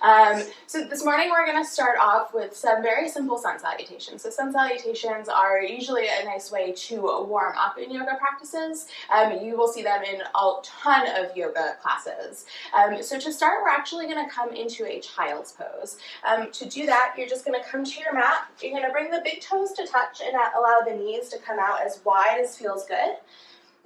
So this morning we're going to start off with some very simple sun salutations. So sun salutations are usually a nice way to warm up in yoga practices. You will see them in a ton of yoga classes. So to start, we're actually going to come into a child's pose. To do that, you're just going to come to your mat. You're going to bring the big toes to touch and allow the knees to come out as wide as feels good.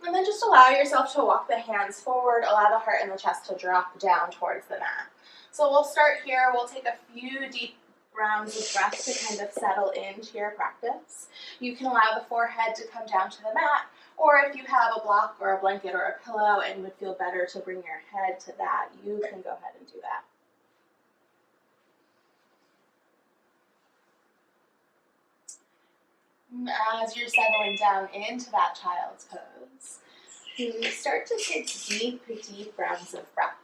And then just allow yourself to walk the hands forward, allow the heart and the chest to drop down towards the mat. So we'll start here. We'll take a few deep rounds of breath to kind of settle into your practice. You can allow the forehead to come down to the mat, or if you have a block or a blanket or a pillow and would feel better to bring your head to that, you can go ahead and do that. As you're settling down into that child's pose, you start to take deep, deep rounds of breath.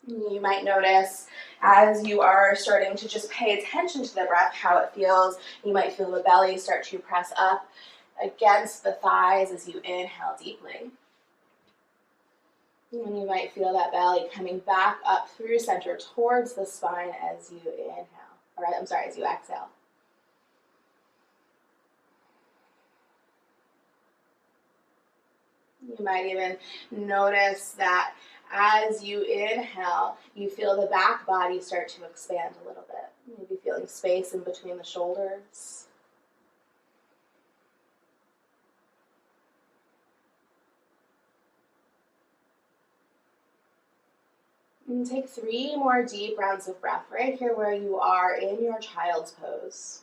You might notice as you are starting to just pay attention to the breath, how it feels. You might feel the belly start to press up against the thighs as you inhale deeply. And you might feel that belly coming back up through center towards the spine as you inhale, as you exhale. You might even notice that as you inhale, you feel the back body start to expand a little bit. Maybe feeling space in between the shoulders. And take 3 more deep rounds of breath right here where you are in your child's pose.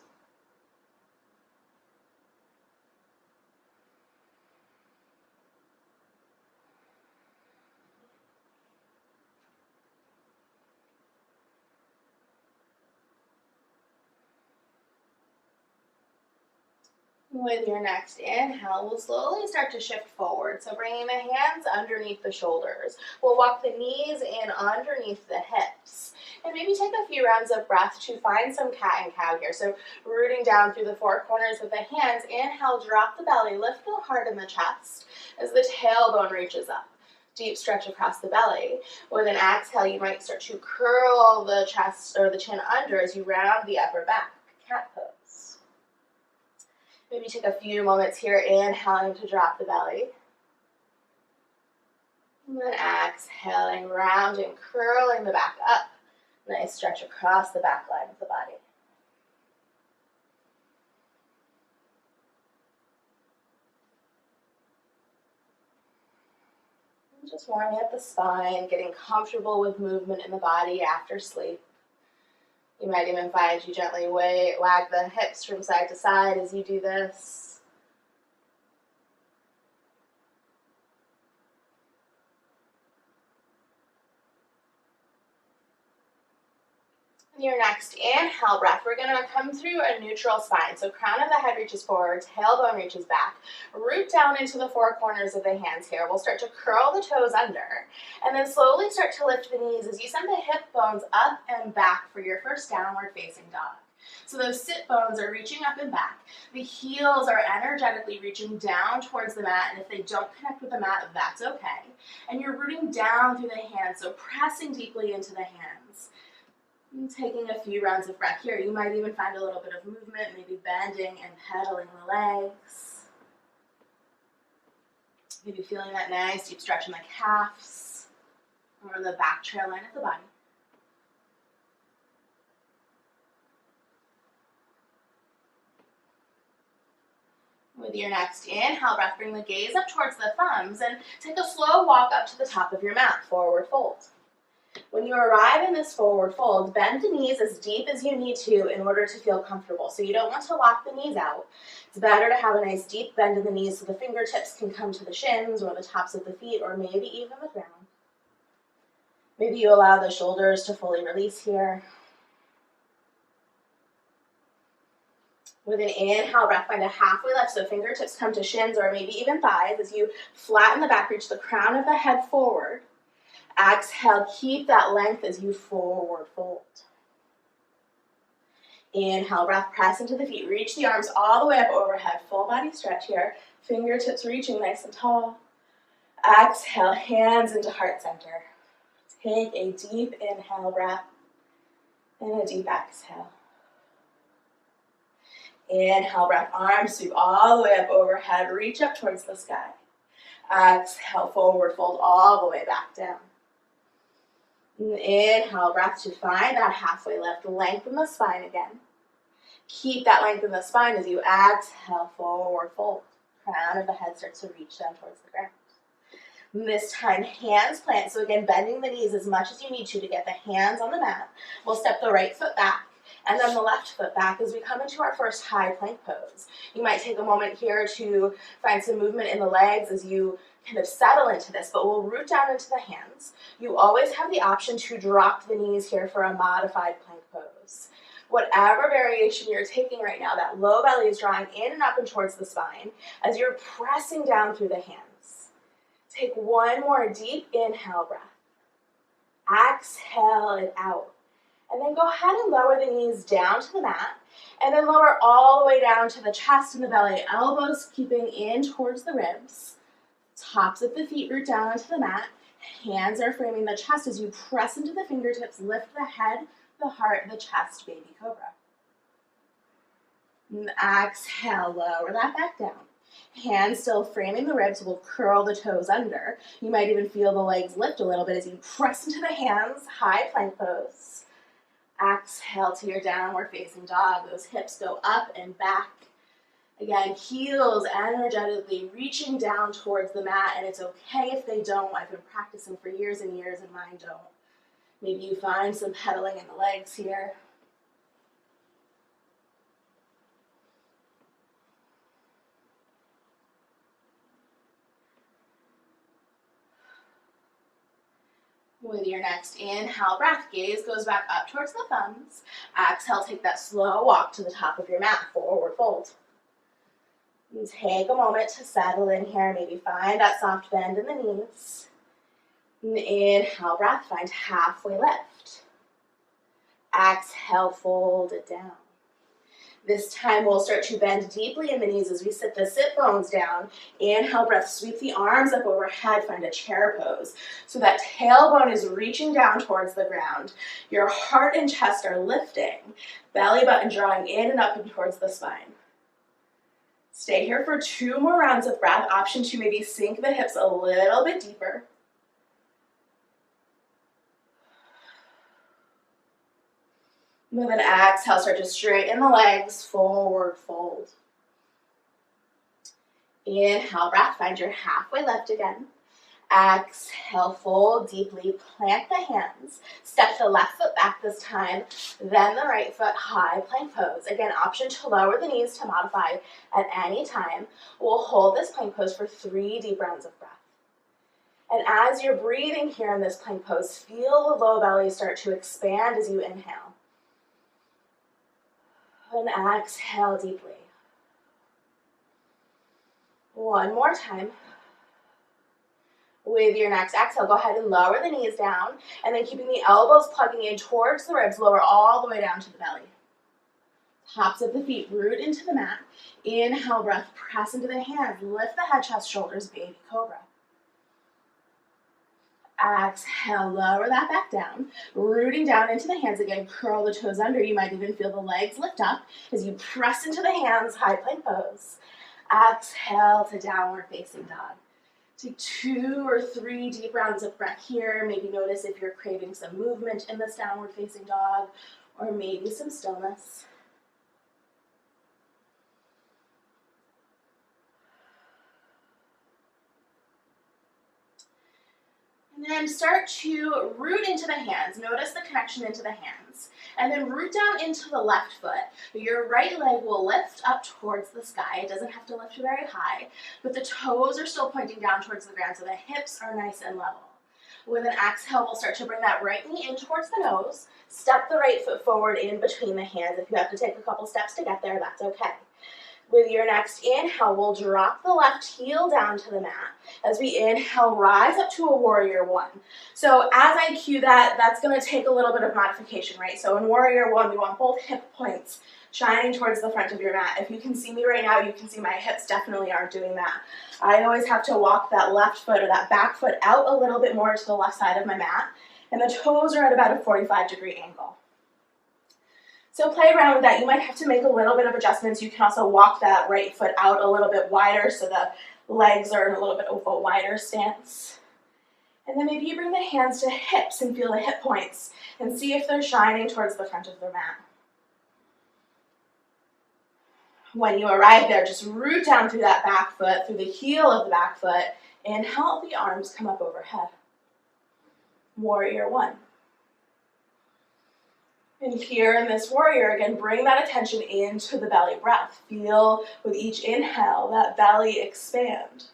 With your next inhale, we'll slowly start to shift forward. So bringing the hands underneath the shoulders. We'll walk the knees in underneath the hips. And maybe take a few rounds of breath to find some cat and cow here. So rooting down through the 4 corners of the hands. Inhale, drop the belly, lift the heart in the chest as the tailbone reaches up. Deep stretch across the belly. With an exhale, you might start to curl the chest or the chin under as you round the upper back. Cat pose. Maybe take a few moments here, inhaling to drop the belly. And then exhaling, rounding, curling the back up. Nice stretch across the back line of the body. And just warming up the spine, getting comfortable with movement in the body after sleep. You might even find you gently wag the hips from side to side as you do this. Your next inhale breath, we're going to come through a neutral spine. So crown of the head reaches forward, tailbone reaches back. Root down into the 4 corners of the hands here. We'll start to curl the toes under. And then slowly start to lift the knees as you send the hip bones up and back for your first downward facing dog. So those sit bones are reaching up and back. The heels are energetically reaching down towards the mat, and if they don't connect with the mat, that's okay. And you're rooting down through the hands, so pressing deeply into the hands. And taking a few rounds of breath here. You might even find a little bit of movement, maybe bending and pedaling the legs. Maybe feeling that nice deep stretch in the calves or the back trail line of the body. With your next inhale breath, bring the gaze up towards the thumbs and take a slow walk up to the top of your mat, forward fold. When you arrive in this forward fold, bend the knees as deep as you need to in order to feel comfortable. So you don't want to lock the knees out. It's better to have a nice deep bend in the knees so the fingertips can come to the shins or the tops of the feet or maybe even the ground. Maybe you allow the shoulders to fully release here. With an inhale breath, find a halfway lift so fingertips come to shins or maybe even thighs as you flatten the back, reach the crown of the head forward. Exhale, keep that length as you forward fold. Inhale, breath, press into the feet. Reach the arms all the way up overhead. Full body stretch here. Fingertips reaching nice and tall. Exhale, hands into heart center. Take a deep inhale breath and a deep exhale. Inhale, breath, arms sweep all the way up overhead. Reach up towards the sky. Exhale, forward fold all the way back down. Inhale, breath to find that halfway lift. Lengthen the spine again. Keep that length in the spine as you exhale, forward fold. Crown of the head starts to reach down towards the ground. This time, hands plant. So again, bending the knees as much as you need to get the hands on the mat. We'll step the right foot back and then the left foot back as we come into our first high plank pose. You might take a moment here to find some movement in the legs as you kind of settle into this, but we'll root down into the hands. You always have the option to drop the knees here for a modified plank pose. Whatever variation you're taking right now, that low belly is drawing in and up and towards the spine as you're pressing down through the hands. Take one more deep inhale breath. Exhale it out. And then go ahead and lower the knees down to the mat. And then lower all the way down to the chest and the belly. Elbows keeping in towards the ribs. Tops of the feet root down onto the mat. Hands are framing the chest as you press into the fingertips. Lift the head, the heart, the chest, baby cobra. And exhale, lower that back down. Hands still framing the ribs. We'll curl the toes under. You might even feel the legs lift a little bit as you press into the hands. High plank pose. Exhale to your downward facing dog. Those hips go up and back. Again, heels energetically reaching down towards the mat, and it's okay if they don't. I've been practicing for years and years and mine don't. Maybe you find some pedaling in the legs here. With your next inhale breath, gaze goes back up towards the thumbs. Exhale, take that slow walk to the top of your mat, forward fold. And take a moment to settle in here. Maybe find that soft bend in the knees. And inhale breath, find halfway lift. Exhale, fold it down. This time we'll start to bend deeply in the knees as we sit the sit bones down. Inhale, breath, sweep the arms up overhead, find a chair pose. So that tailbone is reaching down towards the ground. Your heart and chest are lifting. Belly button drawing in and up and towards the spine. Stay here for 2 more rounds of breath. Option 2, maybe sink the hips a little bit deeper. With an exhale, start to straighten the legs, forward fold. Inhale, breath, find your halfway lift again. Exhale, fold deeply, plant the hands. Step the left foot back this time, then the right foot, high plank pose. Again, option to lower the knees to modify at any time. We'll hold this plank pose for 3 deep rounds of breath. And as you're breathing here in this plank pose, feel the low belly start to expand as you inhale. And exhale deeply. One more time. With your next exhale, go ahead and lower the knees down, and then keeping the elbows plugging in towards the ribs, lower all the way down to the belly. Tops of the feet root into the mat. Inhale, breath, press into the hands. Lift the head, chest, shoulders, baby cobra. Exhale, lower that back down, rooting down into the hands again, curl the toes under. You might even feel the legs lift up as you press into the hands, high plank pose. Exhale to downward facing dog. Take 2 or 3 deep rounds of breath here. Maybe notice if you're craving some movement in this downward facing dog, or maybe some stillness. And then start to root into the hands. Notice the connection into the hands. And then root down into the left foot. Your right leg will lift up towards the sky. It doesn't have to lift very high, but the toes are still pointing down towards the ground, so the hips are nice and level. With an exhale, we'll start to bring that right knee in towards the nose. Step the right foot forward in between the hands. If you have to take a couple steps to get there, that's okay. With your next inhale, we'll drop the left heel down to the mat. As we inhale, rise up to a warrior one. So as I cue that, that's going to take a little bit of modification, right? So in warrior one, we want both hip points shining towards the front of your mat. If you can see me right now, you can see my hips definitely aren't doing that. I always have to walk that left foot or that back foot out a little bit more to the left side of my mat, and the toes are at about a 45-degree angle. So play around with that. You might have to make a little bit of adjustments. You can also walk that right foot out a little bit wider so the legs are in a little bit of a wider stance. And then maybe you bring the hands to hips and feel the hip points and see if they're shining towards the front of the mat. When you arrive there, just root down through that back foot, through the heel of the back foot. Inhale, the arms come up overhead. Warrior one. And here in this warrior, again, bring that attention into the belly breath. Feel with each inhale that belly expand.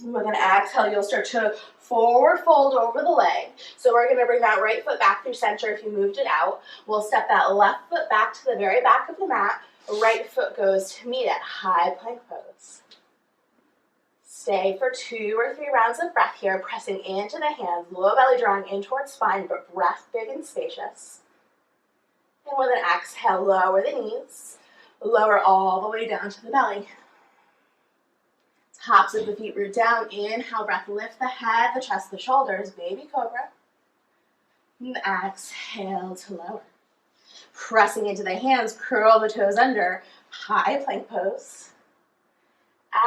With an exhale, you'll start to forward fold over the leg. So we're going to bring that right foot back through center if you moved it out. We'll step that left foot back to the very back of the mat. Right foot goes to meet it, high plank pose. Stay for 2 or 3 rounds of breath here, pressing into the hands, low belly drawing in towards spine, but breath big and spacious. And with an exhale, lower the knees, lower all the way down to the belly. Tops of the feet root down, inhale, breath, lift the head, the chest, the shoulders, baby cobra. And exhale to lower. Pressing into the hands, curl the toes under, high plank pose.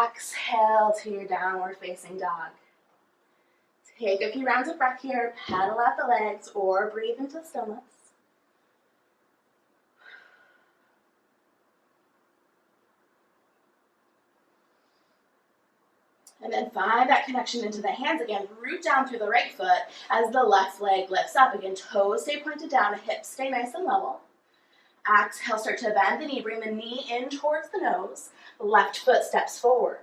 Exhale to your downward facing dog. Take a few rounds of breath here, pedal out the legs or breathe into stillness. And then find that connection into the hands again. Root down through the right foot as the left leg lifts up. Again, toes stay pointed down, hips stay nice and level. Exhale, start to bend the knee. Bring the knee in towards the nose. Left foot steps forward.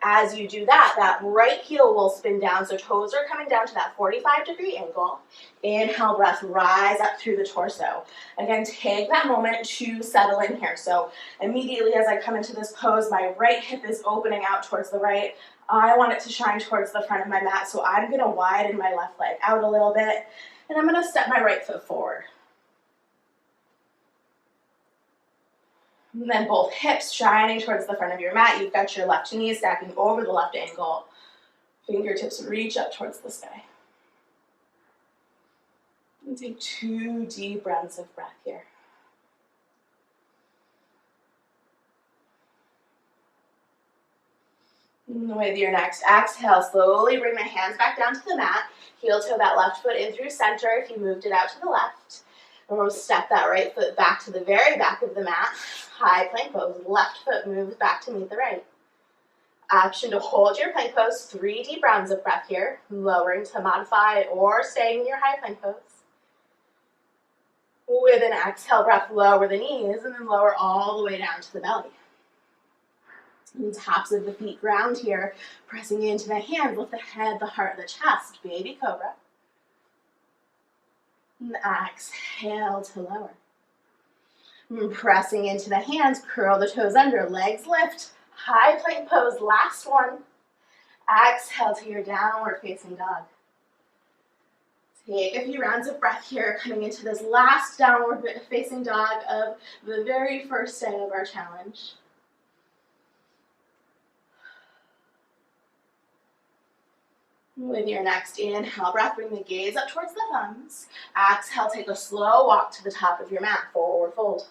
As you do that, that right heel will spin down, so toes are coming down to that 45-degree angle. Inhale, breath, rise up through the torso. Again, take that moment to settle in here. So immediately as I come into this pose, my right hip is opening out towards the right. I want it to shine towards the front of my mat, so I'm going to widen my left leg out a little bit, and I'm going to step my right foot forward. And then both hips shining towards the front of your mat. You've got your left knee stacking over the left ankle. Fingertips reach up towards the sky. And take 2 deep rounds of breath here. And with your next exhale, slowly bring the hands back down to the mat. Heel toe that left foot in through center if you moved it out to the left. And we'll step that right foot back to the very back of the mat. High plank pose. Left foot moves back to meet the right. Option to hold your plank pose. 3 deep rounds of breath here. Lowering to modify or staying in your high plank pose. With an exhale breath, lower the knees and then lower all the way down to the belly. And tops of the feet ground here. Pressing into the hands. Lift the head, the heart, the chest. Baby cobra. And exhale to lower. And pressing into the hands, curl the toes under, legs lift, high plank pose, last one. Exhale to your downward facing dog. Take a few rounds of breath here, coming into this last downward facing dog of the very first day of our challenge. With your next inhale breath, bring the gaze up towards the thumbs. Exhale, take a slow walk to the top of your mat, forward fold.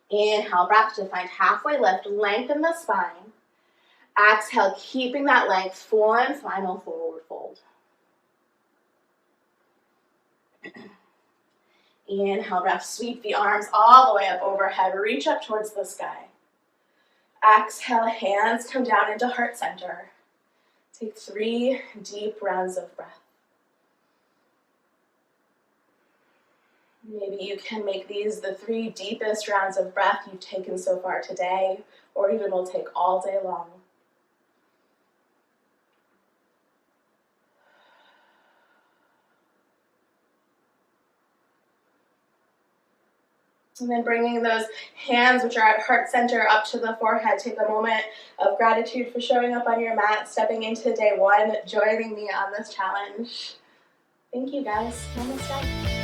Inhale, breath to find halfway lift, lengthen the spine. Exhale, keeping that length, one final forward fold. Inhale, breath, sweep the arms all the way up overhead, reach up towards the sky. Exhale, hands come down into heart center. Take 3 deep rounds of breath. Maybe you can make these the 3 deepest rounds of breath you've taken so far today, or even will take all day long. And then bringing those hands, which are at heart center, up to the forehead. Take a moment of gratitude for showing up on your mat, stepping into day one, joining me on this challenge. Thank you, guys. Namaste.